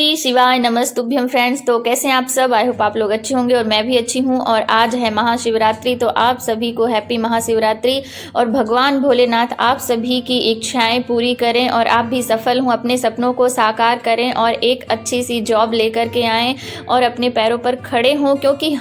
श्री शिवाय नमस्तुभ्यम फ्रेंड्स। तो कैसे हैं आप सब? आई होप आप लोग अच्छे होंगे और मैं भी अच्छी हूं। और आज है महाशिवरात्रि, तो आप सभी को हैप्पी महाशिवरात्रि। और भगवान भोलेनाथ आप सभी की इच्छाएं पूरी करें और आप भी सफल हों, अपने सपनों को साकार करें और एक अच्छी सी जॉब लेकर के आएँ और अपने पैरों पर खड़े हों, क्योंकि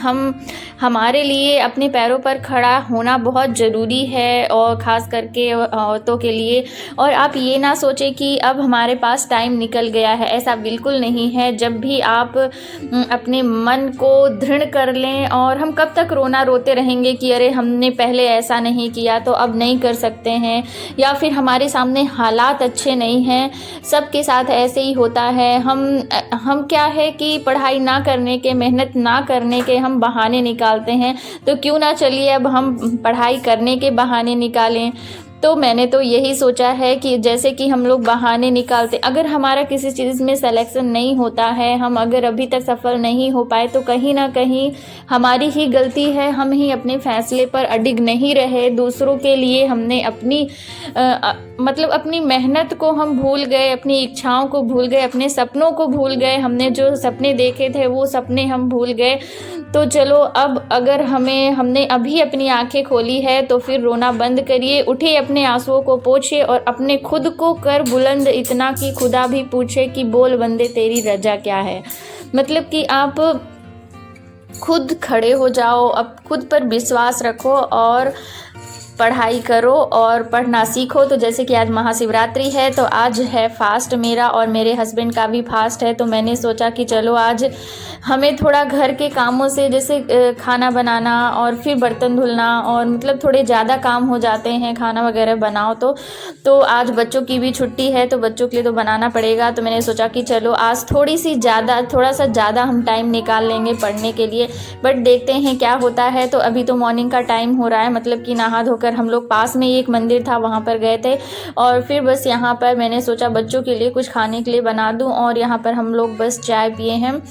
हमारे लिए अपने पैरों पर खड़ा होना बहुत ज़रूरी है, और ख़ास करके औरतों के लिए। और आप ये ना सोचें कि अब हमारे पास टाइम निकल गया है, ऐसा बिल्कुल नहीं है। जब भी आप अपने मन को दृढ़ कर लें, और हम कब तक रोना रोते रहेंगे कि अरे हमने पहले ऐसा नहीं किया तो अब नहीं कर सकते हैं, या फिर हमारे सामने हालात अच्छे नहीं हैं। सबके साथ ऐसे ही होता है। हम क्या है कि पढ़ाई ना करने के, मेहनत ना करने के हम बहाने निकालते हैं। तो क्यों ना चलिए अब हम पढ़ाई करने के बहाने निकालें। तो मैंने तो यही सोचा है कि जैसे कि हम लोग बहाने निकालते, अगर हमारा किसी चीज़ में सिलेक्शन नहीं होता है, हम अगर अभी तक सफल नहीं हो पाए, तो कहीं ना कहीं हमारी ही गलती है। हम ही अपने फैसले पर अडिग नहीं रहे। दूसरों के लिए हमने अपनी मेहनत को हम भूल गए, अपनी इच्छाओं को भूल गए, अपने सपनों को भूल गए। हमने जो सपने देखे थे वो सपने हम भूल गए। तो चलो, अब अगर हमने अभी अपनी आंखें खोली है तो फिर रोना बंद करिए, उठिए, अपने आंसुओं को पोंछिए और अपने खुद को कर बुलंद इतना कि खुदा भी पूछे कि बोल बंदे तेरी रजा क्या है। मतलब कि आप खुद खड़े हो जाओ, अब खुद पर विश्वास रखो और पढ़ाई करो और पढ़ना सीखो। तो जैसे कि आज महाशिवरात्रि है, तो आज है फास्ट मेरा और मेरे हस्बैंड का भी फास्ट है। तो मैंने सोचा कि चलो आज हमें थोड़ा घर के कामों से, जैसे खाना बनाना और फिर बर्तन धुलना, और मतलब थोड़े ज़्यादा काम हो जाते हैं खाना वगैरह बनाओ तो आज बच्चों की भी छुट्टी है, तो बच्चों के लिए तो बनाना पड़ेगा। तो मैंने सोचा कि चलो आज थोड़ा सा ज़्यादा हम टाइम निकाल लेंगे पढ़ने के लिए। बट देखते हैं क्या होता है। तो अभी तो मॉर्निंग का टाइम हो रहा है, मतलब कि नहा धोकर हम लोग पास में ही एक मंदिर था वहाँ पर गए थे, और फिर बस यहाँ पर मैंने सोचा बच्चों के लिए कुछ खाने के लिए बना दूँ, और यहाँ पर हम लोग बस चाय पिए हैं।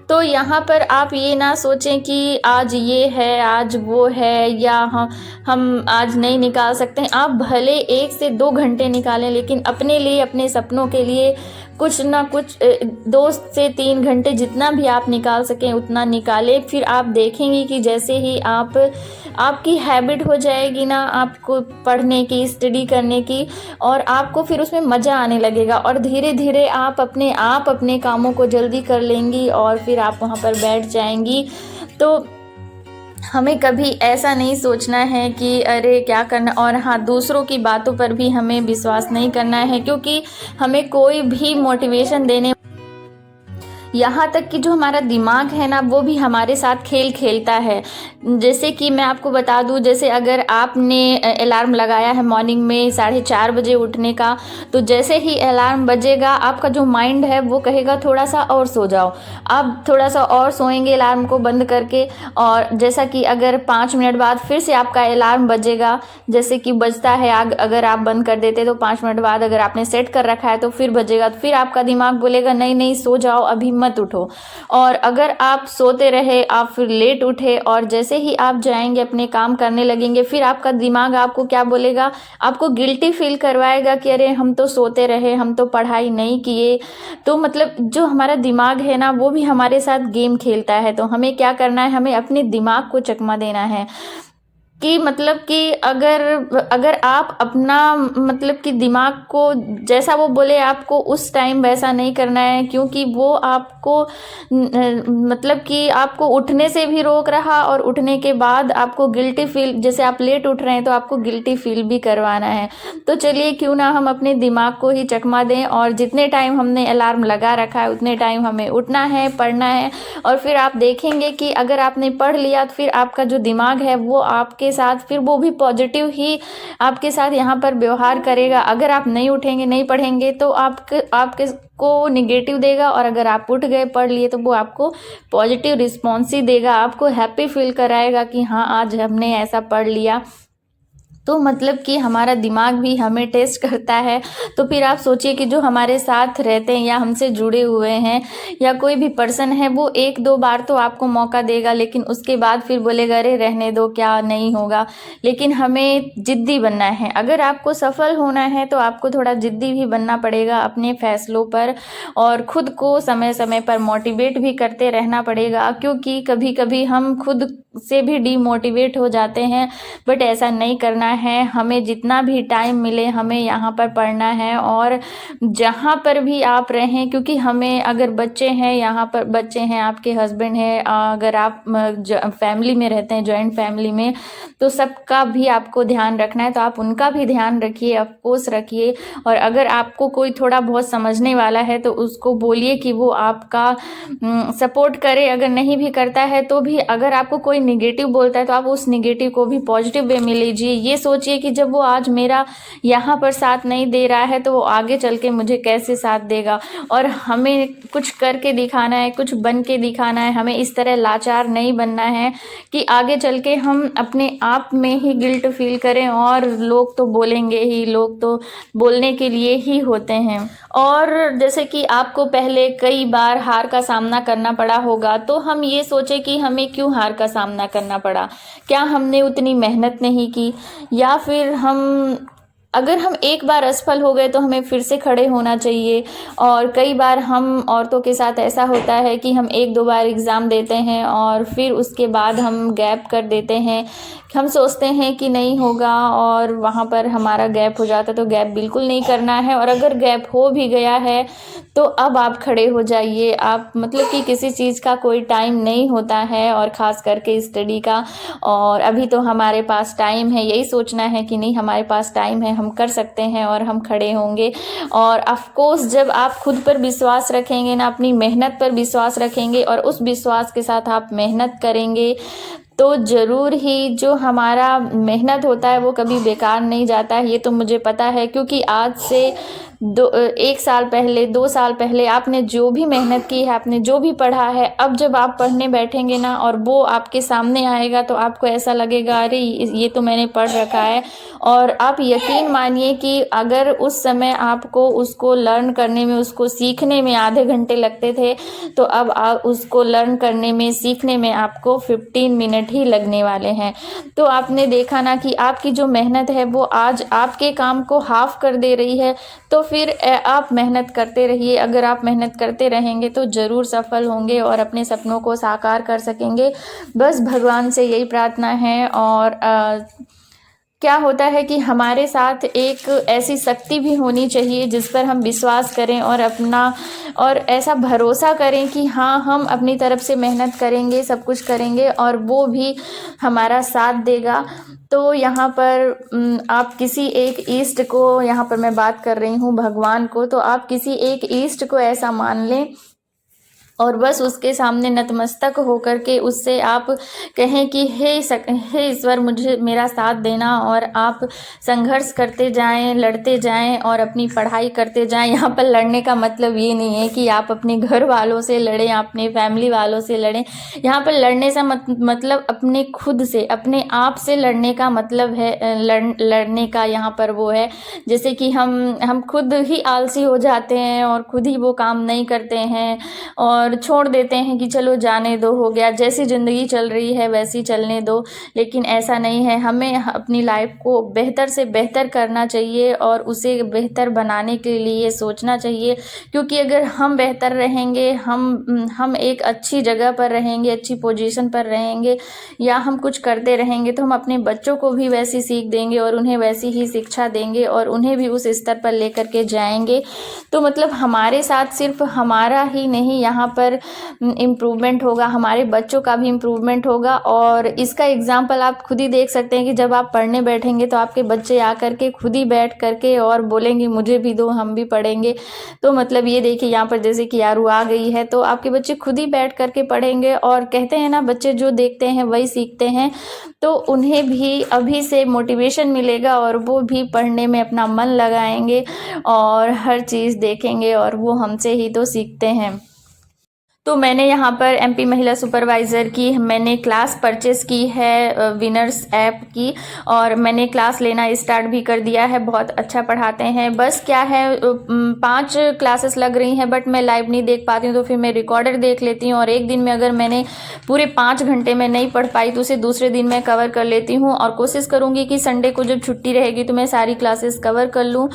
तो यहाँ पर आप ये ना सोचें कि आज ये है आज वो है, या हम आज नहीं निकाल सकते हैं। आप भले 1 से 2 घंटे निकालें, लेकिन अपने लिए, अपने सपनों के लिए कुछ ना कुछ 2 से 3 घंटे जितना भी आप निकाल सकें उतना निकालें। फिर आप देखेंगे कि जैसे ही आपकी हैबिट हो जाएगी ना आपको पढ़ने की, स्टडी करने की, और आपको फिर उसमें मज़ा आने लगेगा, और धीरे धीरे आप अपने कामों को जल्दी कर लेंगी और फिर आप वहाँ पर बैठ जाएंगी। तो हमें कभी ऐसा नहीं सोचना है कि अरे क्या करना। और हाँ, दूसरों की बातों पर भी हमें विश्वास नहीं करना है, क्योंकि हमें कोई भी मोटिवेशन देने, यहाँ तक कि जो हमारा दिमाग है ना, वो भी हमारे साथ खेल खेलता है। जैसे कि मैं आपको बता दूँ, जैसे अगर आपने अलार्म लगाया है मॉर्निंग में 4:30 बजे उठने का, तो जैसे ही अलार्म बजेगा आपका जो माइंड है वो कहेगा थोड़ा सा और सो जाओ। आप थोड़ा सा और सोएंगे अलार्म को बंद करके, और जैसा कि अगर 5 मिनट बाद फिर से आपका अलार्म बजेगा, जैसे कि बजता है, अगर आप बंद कर देते तो 5 मिनट बाद अगर आपने सेट कर रखा है तो फिर बजेगा, तो फिर आपका दिमाग बोलेगा नहीं नहीं सो जाओ, अभी मत उठो। और अगर आप सोते रहे, आप फिर लेट उठे, और जैसे ही आप जाएंगे अपने काम करने लगेंगे, फिर आपका दिमाग आपको क्या बोलेगा, आपको गिल्टी फील करवाएगा कि अरे हम तो सोते रहे, हम तो पढ़ाई नहीं किए। तो मतलब जो हमारा दिमाग है ना, वो भी हमारे साथ गेम खेलता है। तो हमें क्या करना है, हमें अपने दिमाग को चकमा देना है कि मतलब कि अगर आप अपना मतलब कि दिमाग को जैसा वो बोले आपको उस टाइम वैसा नहीं करना है, क्योंकि वो आपको मतलब कि आपको उठने से भी रोक रहा, और उठने के बाद आपको गिल्टी फील, जैसे आप लेट उठ रहे हैं तो आपको गिल्टी फील भी करवाना है। तो चलिए क्यों ना हम अपने दिमाग को ही चकमा दें, और जितने टाइम हमने अलार्म लगा रखा है उतने टाइम हमें उठना है, पढ़ना है। और फिर आप देखेंगे कि अगर आपने पढ़ लिया तो फिर आपका जो दिमाग है वो आपके साथ, फिर वो भी पॉजिटिव ही आपके साथ यहाँ पर व्यवहार करेगा। अगर आप नहीं उठेंगे, नहीं पढ़ेंगे, तो आपके को निगेटिव देगा, और अगर आप उठ गए, पढ़ लिए, तो वो आपको पॉजिटिव रिस्पॉन्स ही देगा, आपको हैप्पी फील कराएगा कि हाँ आज हमने ऐसा पढ़ लिया। तो मतलब कि हमारा दिमाग भी हमें टेस्ट करता है। तो फिर आप सोचिए कि जो हमारे साथ रहते हैं या हमसे जुड़े हुए हैं या कोई भी पर्सन है, वो 1-2 बार तो आपको मौका देगा, लेकिन उसके बाद फिर बोलेगा अरे रहने दो, क्या नहीं होगा। लेकिन हमें ज़िद्दी बनना है। अगर आपको सफल होना है तो आपको थोड़ा ज़िद्दी भी बनना पड़ेगा अपने फैसलों पर, और खुद को समय समय पर मोटिवेट भी करते रहना पड़ेगा, क्योंकि कभी कभी हम खुद से भी डीमोटिवेट हो जाते हैं। बट ऐसा नहीं करना है। हमें जितना भी टाइम मिले हमें यहाँ पर पढ़ना है, और जहाँ पर भी आप रहें, क्योंकि हमें, अगर बच्चे हैं, यहाँ पर बच्चे हैं, आपके हस्बैंड हैं, अगर आप फैमिली में रहते हैं, जॉइंट फैमिली में, तो सबका भी आपको ध्यान रखना है। तो आप उनका भी ध्यान रखिए, अफकोर्स रखिए। और अगर आपको कोई थोड़ा बहुत समझने वाला है तो उसको बोलिए कि वो आपका सपोर्ट करे। अगर नहीं भी करता है तो भी, अगर आपको कोई निगेटिव बोलता है तो आप उस निगेटिव को भी पॉजिटिव वे में लीजिए। ये सोचिए कि जब वो आज मेरा यहाँ पर साथ नहीं दे रहा है तो वो आगे चल के मुझे कैसे साथ देगा। और हमें कुछ करके दिखाना है, कुछ बन के दिखाना है। हमें इस तरह लाचार नहीं बनना है कि आगे चल के हम अपने आप में ही गिल्ट फील करें, और लोग तो बोलेंगे ही, लोग तो बोलने के लिए ही होते हैं। और जैसे कि आपको पहले कई बार हार का सामना करना पड़ा होगा, तो हम ये सोचें कि हमें क्यों हार का सामना करना पड़ा। क्या हमने उतनी मेहनत नहीं की, या फिर अगर हम एक बार असफल हो गए तो हमें फिर से खड़े होना चाहिए। और कई बार हम औरतों के साथ ऐसा होता है कि हम 1-2 बार एग्ज़ाम देते हैं और फिर उसके बाद हम गैप कर देते हैं। हम सोचते हैं कि नहीं होगा, और वहाँ पर हमारा गैप हो जाता है। तो गैप बिल्कुल नहीं करना है, और अगर गैप हो भी गया है तो अब आप खड़े हो जाइए। आप, मतलब कि किसी चीज़ का कोई टाइम नहीं होता है, और ख़ास करके स्टडी का। और अभी तो हमारे पास टाइम है, यही सोचना है कि नहीं, हमारे पास टाइम है, हम कर सकते हैं और हम खड़े होंगे। और ऑफ कोर्स जब आप खुद पर विश्वास रखेंगे ना, अपनी मेहनत पर विश्वास रखेंगे, और उस विश्वास के साथ आप मेहनत करेंगे, तो ज़रूर ही जो हमारा मेहनत होता है वो कभी बेकार नहीं जाता है। ये तो मुझे पता है, क्योंकि आज से 1 साल पहले, 2 साल पहले आपने जो भी मेहनत की है, आपने जो भी पढ़ा है, अब जब आप पढ़ने बैठेंगे ना और वो आपके सामने आएगा तो आपको ऐसा लगेगा अरे ये तो मैंने पढ़ रखा है। और आप यकीन मानिए कि अगर उस समय आपको उसको लर्न करने में, उसको सीखने में आधे घंटे लगते थे, तो अब आप उसको लर्न करने में, सीखने में आपको 15 मिनट ही लगने वाले हैं। तो आपने देखा ना कि आपकी जो मेहनत है वो आज आपके काम को हाफ कर दे रही है। तो फिर आप मेहनत करते रहिए। अगर आप मेहनत करते रहेंगे तो ज़रूर सफल होंगे और अपने सपनों को साकार कर सकेंगे। बस भगवान से यही प्रार्थना है। और क्या होता है कि हमारे साथ एक ऐसी शक्ति भी होनी चाहिए जिस पर हम विश्वास करें, और ऐसा भरोसा करें कि हाँ, हम अपनी तरफ से मेहनत करेंगे, सब कुछ करेंगे और वो भी हमारा साथ देगा। तो यहाँ पर आप किसी एक ईष्ट को, यहाँ पर मैं बात कर रही हूँ भगवान को, तो आप किसी एक ईष्ट को ऐसा मान लें और बस उसके सामने नतमस्तक होकर के उससे आप कहें कि हे ईश्वर, मुझे मेरा साथ देना। और आप संघर्ष करते जाएं, लड़ते जाएं और अपनी पढ़ाई करते जाएं। यहाँ पर लड़ने का मतलब ये नहीं है कि आप अपने घर वालों से लड़ें, अपने फैमिली वालों से लड़ें। यहाँ पर लड़ने से मतलब अपने खुद से, अपने आप से लड़ने का मतलब है। लड़ने का यहाँ पर वो है जैसे कि हम खुद ही आलसी हो जाते हैं और खुद ही वो काम नहीं करते हैं और छोड़ देते हैं कि चलो जाने दो, हो गया, जैसी ज़िंदगी चल रही है वैसी चलने दो। लेकिन ऐसा नहीं है, हमें अपनी लाइफ को बेहतर से बेहतर करना चाहिए और उसे बेहतर बनाने के लिए सोचना चाहिए। क्योंकि अगर हम बेहतर रहेंगे, हम एक अच्छी जगह पर रहेंगे, अच्छी पोजीशन पर रहेंगे, या हम कुछ करते रहेंगे, तो हम अपने बच्चों को भी वैसी सीख देंगे और उन्हें वैसी ही शिक्षा देंगे और उन्हें भी उस स्तर पर लेकर के जाएंगे। तो मतलब हमारे साथ सिर्फ हमारा ही नहीं, यहाँ पर इम्प्रूवमेंट होगा, हमारे बच्चों का भी इम्प्रूवमेंट होगा। और इसका एग्जाम्पल आप खुद ही देख सकते हैं कि जब आप पढ़ने बैठेंगे तो आपके बच्चे आकर के खुद ही बैठ करके और बोलेंगे मुझे भी दो, हम भी पढ़ेंगे। तो मतलब ये देखिए, यहाँ पर जैसे कि यारू आ गई है तो आपके बच्चे खुद ही बैठ करके पढ़ेंगे। और कहते हैं ना, बच्चे जो देखते हैं वही सीखते हैं। तो उन्हें भी अभी से मोटिवेशन मिलेगा और वो भी पढ़ने में अपना मन लगाएंगे और हर चीज़ देखेंगे, और वो हमसे ही तो सीखते हैं। तो मैंने यहाँ पर एमपी महिला सुपरवाइज़र की मैंने क्लास परचेज़ की है विनर्स ऐप की, और मैंने क्लास लेना स्टार्ट भी कर दिया है। बहुत अच्छा पढ़ाते हैं। बस क्या है 5 क्लासेस लग रही हैं, बट मैं लाइव नहीं देख पाती हूँ, तो फिर मैं रिकॉर्डर देख लेती हूँ। और एक दिन में अगर मैंने पूरे 5 घंटे में नहीं पढ़ पाई तो उसे दूसरे दिन मैं कवर कर लेती हूँ, और कोशिश करूँगी कि संडे को जब छुट्टी रहेगी तो मैं सारी क्लासेस कवर कर लूँ।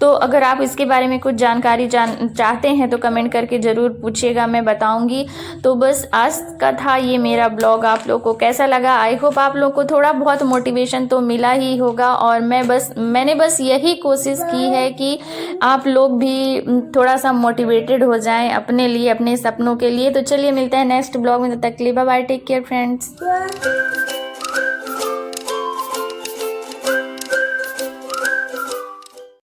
तो अगर आप इसके बारे में कुछ जानकारी चाहते हैं तो कमेंट करके ज़रूर पूछिएगा, मैं बताऊँगी। तो बस आज का था ये मेरा ब्लॉग। आप लोग को कैसा लगा? आई होप आप लोग को थोड़ा बहुत मोटिवेशन तो मिला ही होगा, और मैंने बस यही कोशिश की है कि आप लोग भी थोड़ा सा मोटिवेटेड हो जाएं अपने लिए, अपने सपनों के लिए। तो चलिए मिलते हैं नेक्स्ट ब्लॉग में, तब तक के लिए bye bye, take care friends.